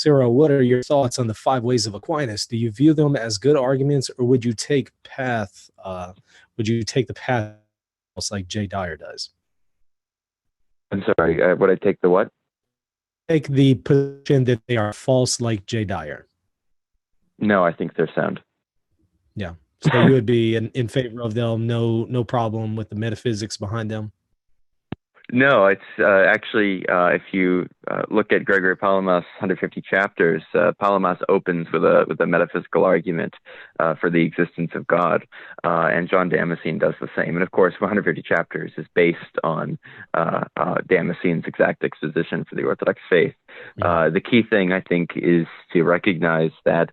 Cyril, what are your thoughts on the five ways of Aquinas? Do you view them as good arguments, or would you take the path like Jay Dyer does? I'm sorry, would I take the what? Take the position that they are false like Jay Dyer. No, I think they're sound. Yeah. So you would be in favor of them, no problem with the metaphysics behind them. No, it's actually, if you look at Gregory Palamas' 150 chapters, Palamas opens with a metaphysical argument for the existence of God, and John Damascene does the same. And of course, 150 chapters is based on Damascene's exact exposition for the Orthodox faith. The key thing, I think, is to recognize that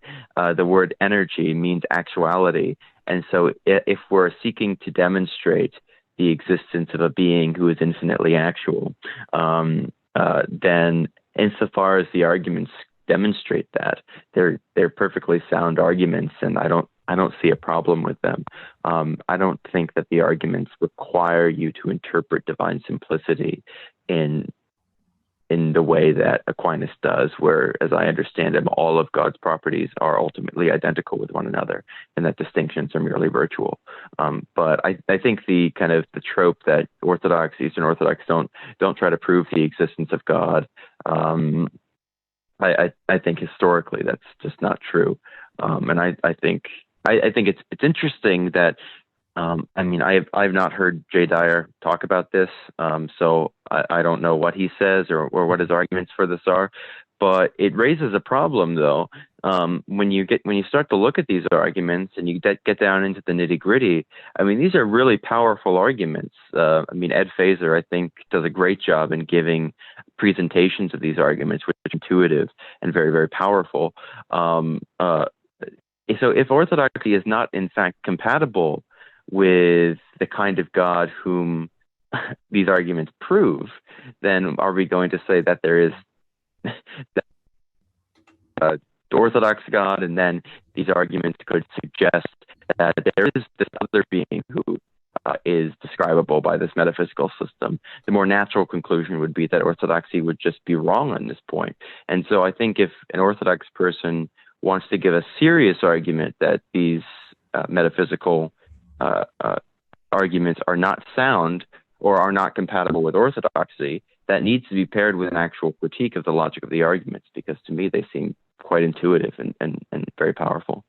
the word energy means actuality. And so if we're seeking to demonstrate the existence of a being who is infinitely actual, then insofar as the arguments demonstrate that, they're perfectly sound arguments, and I don't see a problem with them. I don't think that the arguments require you to interpret divine simplicity in the way that Aquinas does, where, as I understand him, all of God's properties are ultimately identical with one another, and that distinctions are merely virtual. But I think the kind of the trope that Eastern Orthodox don't try to prove the existence of God, I think historically that's just not true. And I think it's interesting that I've not heard Jay Dyer talk about this, so I don't know what he says or what his arguments for this are. But it raises a problem, though, when you start to look at these arguments and you get down into the nitty gritty. I mean, these are really powerful arguments. Ed Feser, I think, does a great job in giving presentations of these arguments, which are intuitive and very, very powerful. So if orthodoxy is not, in fact, compatible with the kind of God whom these arguments prove, then are we going to say that there is the Orthodox God, and then these arguments could suggest that there is this other being who is describable by this metaphysical system? The more natural conclusion would be that Orthodoxy would just be wrong on this point. And so I think if an Orthodox person wants to give a serious argument that these metaphysical arguments are not sound or are not compatible with orthodoxy, that needs to be paired with an actual critique of the logic of the arguments, because to me they seem quite intuitive and very powerful.